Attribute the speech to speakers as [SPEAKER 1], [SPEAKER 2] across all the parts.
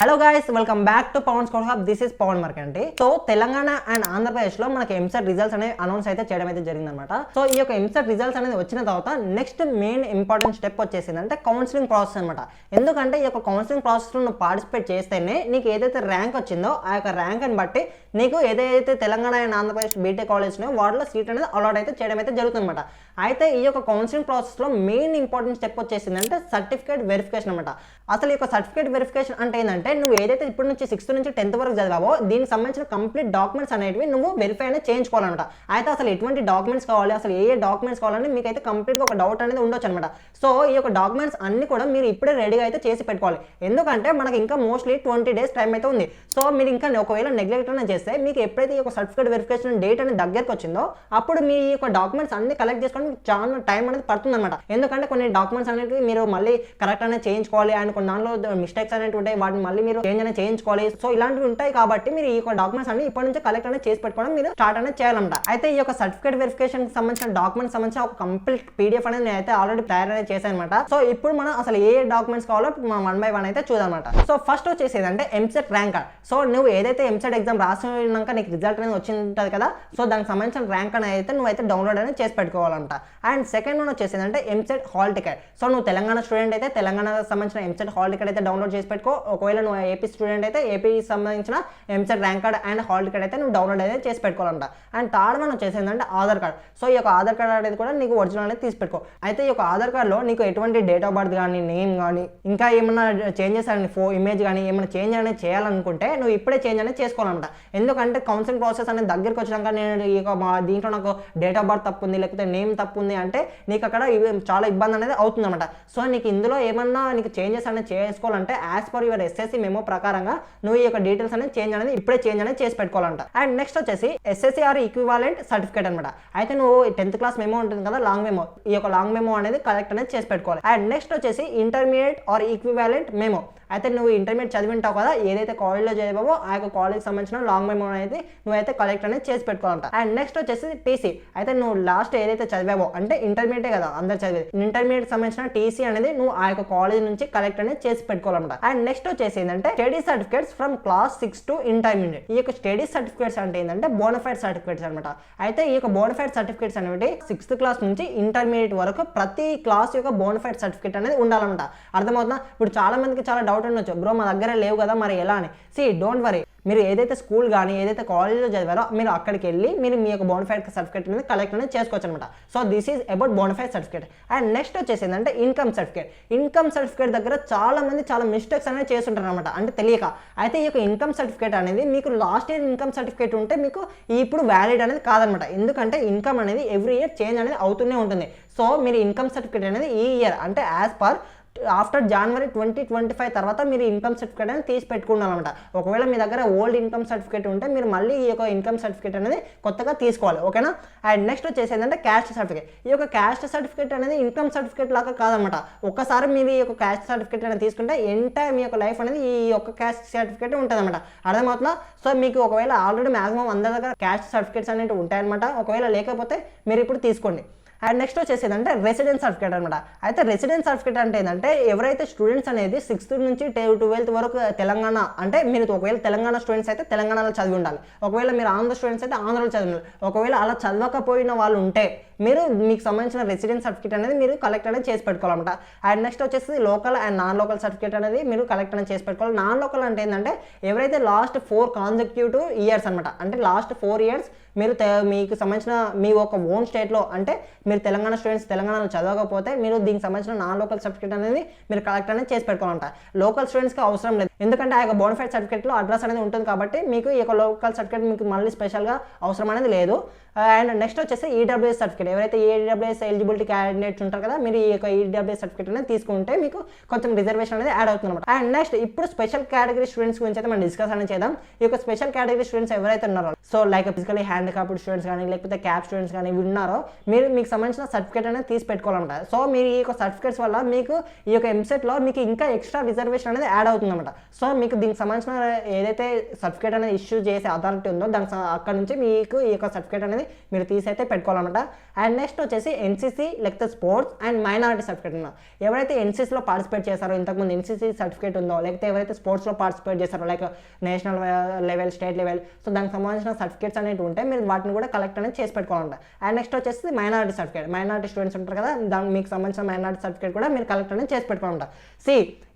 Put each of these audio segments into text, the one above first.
[SPEAKER 1] Hello guys, welcome back to Pavan Score Hub. This is Pavan Markanti. So Telangana and Andhra Pradesh లో మనకి EAMCET results అనేవి announce అయితే చేయడం అయితే జరిగిందనమాట. సో ఈ యొక్క ఎంసెట్ రిజల్ట్స్ అనేది వచ్చిన తర్వాత నెక్స్ట్ మెయిన్ ఇంపార్టెంట్ స్టెప్ వచ్చేసింది అంటే కౌన్సిలింగ్ ప్రాసెస్ అనమాట. ఎందుకంటే ఈ యొక్క కౌన్సిలింగ్ ప్రాసెస్ లో నువ్వు పార్టిసిపేట్ చేస్తేనే నీకు ఏదైతే ర్యాంక్ వచ్చిందో ఆ యొక్క ర్యాంక్ అని బట్టి నీకు ఏదైతే Telangana and Andhra Pradesh BTech college వాటిలో సీట్ అనేది అలాట్ అయితే చేయడం అయితే జరుగుతుందన్నమాట. అయితే ఈ యొక్క కౌన్సిలింగ్ ప్రాసెస్ లో మెయిన్ ఇంపార్టెంట్ స్టెప్ వచ్చేసింది అంటే సర్టిఫికేట్ వెరిఫికేషన్ అనమాట. అసలు ఈ యొక్క సర్టిఫికేట్ వెరిఫికేషన్ అంటే ఏంటంటే నువ్వు ఏదైతే ఇప్పటి నుంచి 6th నుంచి 10th వరకు చదివావో దీనికి సంబంధించిన కంప్లీట్ డాక్యుమెంట్స్ అనేవి నువ్వు వెరిఫై అనేది చేయించుకోవాలన్నమాట. అయితే అసలు ఎటువంటి డాక్యుమెంట్స్ కావాలి, అసలు ఏ డాక్యుమెంట్స్ కావాలని మీకు అయితే కంప్లీట్గా ఒక డౌట్ అనేది ఉండొచ్చు అనమాట. సో ఈ యొక్క డాక్యుమెంట్స్ అన్ని కూడా మీరు ఇప్పుడే రెడీగా అయితే చేసి పెట్టుకోవాలి. ఎందుకంటే మనకి ఇంకా మోస్ట్లీ 20 days టైం అయితే ఉంది. సో మీరు ఇంకా ఒకవేళ నెగ్లెక్ట్ అనేది చేస్తే మీకు ఎప్పుడైతే ఈ యొక్క సర్టిఫికేట్ వెరిఫికేషన్ డేట్ అనేది దగ్గరకు వచ్చిందో అప్పుడు మీ యొక్క డాక్యుమెంట్స్ అన్ని కలెక్ట్ చేసుకొని చాలా టైం అనేది పడుతుంది అనమాట. ఎందుకంటే కొన్ని డాక్యుమెంట్స్ అనేవి మీరు మళ్ళీ కరెక్ట్ అనేది చేయించుకోవాలి అండ్ కొన్ని దానిలో మిస్టేక్స్ అనేవి ఉంటాయి, వాటిని మళ్ళీ మీరు చేంజ్ అనేది చేయించుకోవాలి. సో ఇలాంటివి ఉంటాయి కాబట్టి మీరు ఈ డాక్యుమెంట్స్ అన్ని ఇప్పటి నుంచి కలెక్ట్ అనేది చేసి పెట్టుకోవడం మీరు స్టార్ట్ అనేది చేయాలంట. అయితే ఈ యొక్క సర్టిఫికేట్ వెరిఫికేషన్ సంబంధించిన డాక్యుమెంట్స్ సంబంధించిన ఒక కంప్లీట్ పీడిఎఫ్ అనేది నేను అయితే ఆల్రెడీ తయారు అనేది చేశాను అనమాట. సో ఇప్పుడు మనం అసలు ఏ డాక్యుమెంట్స్ కావాలో వన్ బై వన్ అయితే చూద్దామన్నమాట. సో ఫస్ట్ వచ్చేసి అంటే ఎంసెట్ ర్యాంక్ కార్డ్. సో నువ్వు ఏదైతే ఎంసెట్ ఎగ్జామ్ రాసినాక నీకు రిజల్ట్ అనేది వచ్చింది ఉంటుంది కదా, సో దానికి సంబంధించిన ర్యాంక్ అనేది అయితే నువ్వు అయితే డౌన్లోడ్ అనేది చేసి పెట్టుకోవాలంట. అండ్ సెకండ్ వన్ వచ్చేసి అంటే ఎంసెట్ హాల్ టికెట్. సో నువ్వు తెలంగాణ స్టూడెంట్ అయితే తెలంగాణకు సంబంధించిన ఎంసెట్ హాల్ టికెట్ అయితే డౌన్లోడ్ చేసి పెట్టుకో. ఒకవేళ నువ్వు ఏపీ స్టూడెంట్ అయితే ఏపీ సంబంధించిన EAMCET rank card and hall ticket అయితే నువ్వు డౌన్లోడ్ అయితే చేసి పెట్టుకోవాలంట. అండ్ థర్డ్ వన్ వచ్చేసి ఏంటంటే ఆధార్ కార్డ్. సో ఈ యొక్క ఆధార్ కార్డ్ అనేది కూడా నీకు ఒరిజినల్ అనేది తీసి పెట్టుకో. అయితే ఈ యొక్క ఆధార్ కార్డ్లో నీకు ఎటువంటి డేట్ ఆఫ్ బర్త్ కానీ నేమ్ కానీ ఇంకా ఏమన్నా చేంజెస్ అని ఇమేజ్ కానీ ఏమైనా చేంజ్ అనేది చేయాలనుకుంటే నువ్వు ఇప్పుడే చేంజ్ అనేది చేసుకోవాలంట. ఎందుకంటే కౌన్సిలింగ్ ప్రాసెస్ అనేది దగ్గరికి వచ్చినాక నేను ఈ యొక్క దీంట్లో నాకు డేట్ ఆఫ్ బర్త్ తప్పు ఉంది లేకపోతే నేమ్ తప్పు ఉంది అంటే నీకు అక్కడ చాలా ఇబ్బంది అనేది అవుతుంది అనమాట. సో నీకు ఇందులో ఏమన్నా నీకు చేంజెస్ అనేది చేసుకోవాలంటే as per your SSC memo ప్రకారంగా నువ్వు ఈ యొక్క డీటెయిల్స్ అనేది చేంజ్ అనేది ఇప్పుడే చేంజ్ అనేది చేసి పెట్టుకోవాలంట. అండ్ నెక్స్ట్ వచ్చేసి ఎస్ఎస్సిఆర్ ఈక్వివాలెంట్ సర్టిఫికేట్ అనమాట. అయితే నువ్వు 10th క్లాస్ మెమో ఉంటుంది కదా, లాంగ్ మెమో, ఈ యొక్క లాంగ్ మెమో అనేది కలెక్ట్ అనేది చేసి పెట్టుకోవాలి. అండ్ నెక్స్ట్ వచ్చేసి ఇంటర్మీడియట్ ఆర్ ఈక్వివాలెంట్ మెమో. అయితే నువ్వు ఇంటర్మీడియట్ చదివింటావు కదా, ఏదైతే కాలేజ్లో చదివావో ఆ యొక్క కాలేజ్కి సంబంధించిన లాంగ్ మెమో అనేది నువ్వైతే కలెక్ట్ అనేది చేసి పెట్టుకోవాలంట. అండ్ నెక్స్ట్ వచ్చేసి టీసీ. అయితే నువ్వు లాస్ట్ ఏదైతే చదివావో అంటే ఇంటర్మీడియట్ కదా అందరు చదివేది, ఇంటర్మీడియట్ సంబంధించిన టీసీ అనేది నువ్వు ఆ యొక్క కాలేజ్ నుంచి కలెక్ట్ అనేది చేసి పెట్టుకోవాలంట. అండ్ నెక్స్ట్ వచ్చేసి ఏంటంటే study certificates from class 6 to intermediate. ఈ యొక్క స్టడీ సర్టిఫికేట్స్ అంటే ఏంటంటే బోనఫైడ్ సర్టిఫికేట్స్ అనమాట. అయితే ఈ యొక్క బోనఫైడ్ సర్టిఫికేట్స్ అనేవి 6th క్లాస్ నుంచి ఇంటర్మీడియట్ వరకు ప్రతి క్లాస్ యొక్క బోనఫైడ్ సర్టిఫికేట్ అనేది ఉండాలన్నమాట. అర్థమవుతుందా? ఇప్పుడు చాలా మందికి చాలా డౌట్ ఉండొచ్చు, బ్రో మా దగ్గర లేవు కదా మరి ఎలా అని. డోంట్ వరీ, మీరు ఏదైతే స్కూల్ కానీ ఏదైతే కాలేజ్లో చదివారో మీరు అక్కడికి వెళ్ళి మీరు మీ యొక్క బోనఫైడ్ సర్టిఫికేట్ అనేది కలెక్ట్ అనేది చేసుకోవచ్చు అనమాట. So this is about bona fide certificate. And next వచ్చేసి ఏంటంటే ఇన్కమ్ సర్టిఫికేట్. ఇన్కమ్ సర్టిఫికేట్ దగ్గర చాలా మంది చాలా మిస్టేక్స్ అనేది చేస్తుంటారు అనమాట, అంటే తెలియక. అయితే ఈ యొక్క ఇన్కమ్ సర్టిఫికేట్ అనేది మీకు లాస్ట్ ఇయర్ ఇన్కమ్ సర్టిఫికేట్ ఉంటే మీకు ఇప్పుడు వ్యాలిడ్ అనేది కాదనమాట. ఎందుకంటే ఇన్కమ్ అనేది ఎవ్రీ ఇయర్ చేంజ్ అనేది అవుతూనే ఉంటుంది. సో మీరు ఇన్కమ్ సర్టిఫికేట్ అనేది ఈ ఇయర్ అంటే యాజ్ పర్ ఆఫ్టర్ January 2025 తర్వాత మీరు ఇన్కమ్ సర్టిఫికేట్ అనేది తీసి పెట్టుకున్నారనమాట. ఒకవేళ మీ దగ్గర ఓల్డ్ ఇన్కమ్ సర్టిఫికేట్ ఉంటే మీరు మళ్ళీ ఈ యొక్క ఇన్కమ్ సర్టిఫికేట్ అనేది కొత్తగా తీసుకోవాలి, ఓకేనా? అండ్ నెక్స్ట్ వచ్చేసి ఏంటంటే క్యాస్ట్ సర్టిఫికేట్. ఈ యొక్క క్యాస్ట్ సర్టిఫికేట్ అనేది ఇన్కమ్ సర్టిఫికేట్ లాగా కాదనమాట. ఒక్కసారి మీరు ఈ యొక్క క్యాస్ట్ సర్టిఫికేట్ అనేది తీసుకుంటే ఎంటైర్ మీ యొక్క లైఫ్ అనేది ఈ యొక్క క్యాస్ట్ సర్టిఫికేట్ ఉంటుంది అనమాట. అర్థమవుతుందా? సో మీకు ఒకవేళ ఆల్రెడీ మ్యాక్సిమం అందరి దగ్గర క్యాస్ట్ సర్టిఫికేట్స్ అనేవి ఉంటాయన్నమాట. ఒకవేళ లేకపోతే మీరు ఇప్పుడు తీసుకోండి. అండ్ నెక్స్ట్ వచ్చేసి ఏంటంటే రెసిడెన్స్ సర్టిఫికేట్ అనమాట. అయితే రెసిడెన్స్ సర్టిఫికేట్ అంటే ఏంటంటే ఎవరైతే స్టూడెంట్స్ అనేది 6th నుంచి 12th వరకు తెలంగాణ అంటే మీరు ఒకవేళ తెలంగాణ స్టూడెంట్స్ అయితే తెలంగాణలో చదివి ఉండాలి, ఒకవేళ మీరు ఆంధ్ర స్టూడెంట్స్ అయితే ఆంధ్రలో చదివి ఉండాలి. ఒకవేళ అలా చదవకపోయిన వాళ్ళు ఉంటే మీరు మీకు సంబంధించిన రెసిడెన్స్ సర్టిఫికేట్ అనేది మీరు కలెక్ట్ అనేది చేసి పెట్టుకోవాలన్నమాట. అండ్ నెక్స్ట్ వచ్చేసి local and non local certificate అనేది మీరు కలెక్ట్ అనేది చేసి పెట్టుకోవాలి. నాన్ లోకల్ అంటే ఏంటంటే ఎవరైతే లాస్ట్ 4 consecutive years అనమాట, అంటే లాస్ట్ 4 years మీరు మీకు సంబంధించిన మీ ఒక ఓన్ స్టేట్లో అంటే మీరు తెలంగాణ స్టూడెంట్స్ తెలంగాణలో చదవకపోతే మీరు దీనికి సంబంధించిన నాన్ లోకల్ సర్టిఫికేట్ అనేది మీరు కలెక్ట్ అనేది చేసి పెట్టుకోవాలంట. లోకల్ స్టూడెంట్స్కి అవసరం లేదు, ఎందుకంటే ఆ యొక్క బోనఫైడ్ సర్టిఫికేట్లో అడ్రస్ అనేది ఉంటుంది కాబట్టి మీకు ఈ యొక్క లోకల్ సర్టిఫికేట్ మీకు మళ్ళీ స్పెషల్గా అవసరం అనేది లేదు. అండ్ నెక్స్ట్ వచ్చేసి ఈడబ్ల్యూఎస్ సర్టిఫికేట్. ఎవరైతే ఈడబ్ల్యూఎస్ ఎలిజిబిలిటీ క్యాండిడేట్స్ ఉంటారు కదా, మీరు ఈ యొక్క ఈడబ్ల్యూఎస్ సర్టిఫికేట్ అనేది తీసుకుంటే మీకు కొంచెం రిజర్వేషన్ అనేది యాడ్ అవుతుంది అనమాట. అండ్ నెక్స్ట్ ఇప్పుడు స్పెషల్ కేటగిరీ స్టూడెంట్స్ గురించి అయితే మనం డిస్కస్ అనేది చేద్దాం. ఈ యొక్క స్పెషల్ కేటగిరీ స్టూడెంట్స్ ఎవరైతే ఉన్నారో, so like physically handicapped students కానీ లేకపోతే క్యాప్ స్టూడెంట్స్ కానీ ఉన్నారో మీరు మీకు సంబంధించిన సర్టిఫికేట్ అనేది తీసి పెట్టుకోవాలంట. సో మీరు ఈ యొక్క సర్టిఫికేట్స్ వల్ల మీకు ఈ యొక్క ఎంసెట్లో మీకు ఇంకా ఎక్స్ట్రా రిజర్వేషన్ అనేది యాడ్ అవుతుంది అనమాట. సో మీకు దీనికి సంబంధించిన ఏదైతే సర్టిఫికేట్ అనేది ఇష్యూ చేసే అథారిటీ ఉందో అక్కడ నుంచి మీకు ఈ యొక్క సర్టిఫికేట్ అనేది మీరు తీసైతే పెట్టుకోవాలన్నమాట. అండ్ నెక్స్ట్ వచ్చేసి ఎన్సీసీ లేకపోతే స్పోర్ట్స్ అండ్ మైనారిటీ సర్టిఫికేట్ ఉందో, ఎవరైతే ఎన్సీసీలో పార్టిసిపేట్ చేశారో, ఇంతకుముందు ఎన్సీసీ సర్టిఫికేట్ ఉందో, లేకపోతే ఎవరైతే స్పోర్ట్స్లో పార్టిసిపేట్ చేశారో like national level, state level, so దానికి సంబంధించిన సర్టిఫికేట్స్ అనేవి ఉంటే మీరు వాటిని కూడా కలెక్ట్ అనేది చేసి పెట్టుకోవాలంట. అండ్ నెక్స్ట్ వచ్చేసి మైనారిటీ సర్టిఫికేట్, మైనారిటీ స్టూడెంట్స్ ఉంటారు కదా, దానికి మీకు సంబంధించిన మైనారిటీ సర్టిఫికేట్ కూడా మీరు కలెక్ట్ అనేది చేసి పెట్టుకోవాలంట.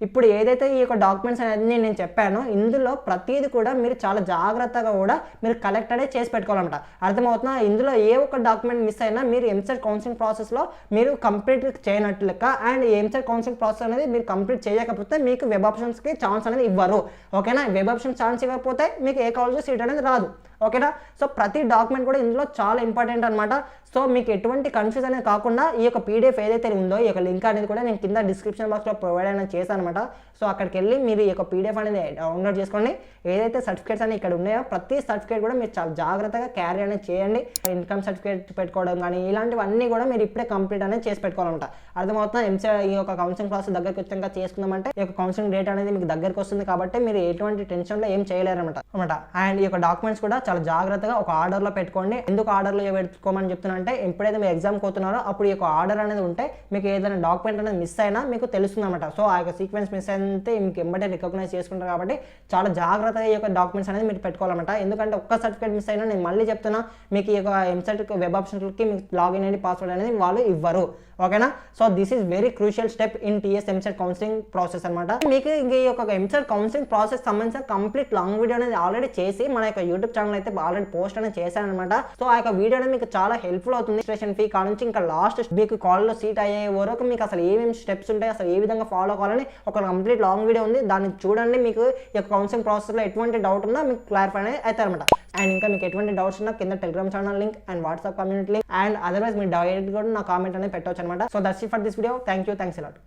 [SPEAKER 1] ఇప్పుడు ఏదైతే ఈ యొక్క డాక్యుమెంట్స్ అనేది నేను చెప్పానో ఇందులో ప్రతిదీ కూడా మీరు చాలా జాగ్రత్తగా కూడా మీరు కలెక్ట్ అనేది చేసి పెట్టుకోవాలంట. అర్థమవుతున్నా? ఇందులో ఏ ఒక్క డాక్యుమెంట్ మిస్ అయినా మీరు ఎంసెట్ కౌన్సిలింగ్ ప్రాసెస్లో మీరు కంప్లీట్ చేయనట్టు లెక్క. అండ్ ఎంసెట్ కౌన్సిలింగ్ ప్రాసెస్ అనేది మీరు కంప్లీట్ చేయకపోతే మీకు వెబ్ ఆప్షన్స్కి ఛాన్స్ అనేది ఇవ్వరు. ఓకేనా? వెబ్ ఆప్షన్ ఛాన్స్ ఇవ్వకపోతే మీకు ఏ కాలేజ్లో సీట్ అనేది రాదు. ఓకేనా? సో ప్రతి డాక్యుమెంట్ కూడా ఇందులో చాలా ఇంపార్టెంట్ అనమాట. సో మీకు ఎటువంటి కన్ఫ్యూజ్ అనేది కాకుండా ఈ యొక్క పీడిఎఫ్ ఏదైతే ఉందో ఈ యొక్క లింక్ అనేది కూడా నేను కింద డిస్క్రిప్షన్ బాక్స్లో ప్రొవైడ్ అనేది చేశాను అనమాట. సో అక్కడికి వెళ్ళి మీరు ఈ యొక్క పీడిఎఫ్ అనేది డౌన్లోడ్ చేసుకోండి. ఏదైతే సర్టిఫికేట్స్ అని ఇక్కడ ఉన్నాయో ప్రతి సర్టిఫికేట్ కూడా మీరు చాలా జాగ్రత్తగా క్యారీ అనేది చేయండి. ఇన్కమ్ సర్టిఫికేట్ పెట్టుకోవడం కానీ ఇలాంటివన్నీ కూడా మీరు ఇప్పుడే కంప్లీట్ అనేది చేసి పెట్టుకోవాలన్నమాట. అర్థమవుతున్నా? ఈ యొక్క కౌన్సిలింగ్ ప్రాసెస్ దగ్గరికి వచ్చాక చేసుకుందామంటే ఈ యొక్క కౌన్సిలింగ్ డేట్ అనేది మీకు దగ్గరికి వస్తుంది కాబట్టి మీరు ఎటువంటి టెన్షన్లో ఏం చేయలేరు అనమాట. అండ్ ఈ యొక్క డాక్యుమెంట్స్ కూడా చాలా జాగ్రత్తగా ఒక ఆర్డర్లో పెట్టుకోండి. ఎందుకు ఆర్డర్లో పెట్టుకోమని చెప్తున్నా అంటే ఎప్పుడైతే మీరు ఎగ్జామ్కి పోతున్నారో అప్పుడు ఈ యొక్క ఆర్డర్ అనేది ఉంటే మీకు ఏదైనా డాక్యుమెంట్ అనేది మిస్ అయినా మీకు తెలుస్తుంది అనమాట. సో ఆ యొక్క సీక్వెన్స్ మిస్ అయితే మీకు ఎంబటే రికగ్నైజ్ చేసుకుంటారు కాబట్టి చాలా జాగ్రత్తగా ఈ యొక్క డాక్యుమెంట్స్ అనేది మీరు పెట్టుకోవాలన్నమాట. ఎందుకంటే ఒక్క సర్టిఫికేట్ మిస్ అయినా నేను మళ్ళీ చెప్తున్నా మీకు ఈ యొక్క ఎంసెట్ వెబ్ ఆప్షన్కి మీకు లాగిన్ అనేది పాస్వర్డ్ అనేది వాళ్ళు ఇవ్వరు. ఓకేనా? So this is very crucial step in TS EAMCET counselling process అనమాట. మీకు ఈ యొక్క ఎంసెట్ కౌన్సిలింగ్ ప్రాసెస్ సంబంధించిన కంప్లీట్ లాంగ్ వీడియో అనేది ఆల్రెడీ చేసి మన యొక్క యూట్యూబ్ ఛానల్ అయితే ఆల్రెడీ పోస్ట్ అనేది చేశాను అనమాట. సో ఆ యొక్క వీడియో అనేది మీకు చాలా హెల్ప్ఫుల్ అవుతుంది. రిజిస్ట్రేషన్ ఫీ కానుంచి ఇంకా లాస్ట్ మీకు కాల్లో సీట్ అయ్యే వరకు మీకు అసలు ఏమేమి స్టెప్స్ ఉంటాయి, అసలు ఏ విధంగా ఫాలో కావాలని ఒక కంప్లీట్ లాంగ్ వీడియో ఉంది. దాన్ని చూడండి. మీకు ఈ యొక్క కౌన్సిలింగ్ ప్రాసెస్లో ఎటువంటి డౌట్ ఉన్నా మీకు క్లారిఫై అనేది అవుతాయి అనమాట. అండ్ ఇంకా మీకు ఎటువంటి డౌట్స్ ఉన్నా కింద Telegram channel link and WhatsApp community link and otherwise మీరు డైరెక్ట్ కూడా నా కామెంట్ అనేది పెట్టవచ్చు అనమాట. So that's it for this video. Thank you. Thanks a lot.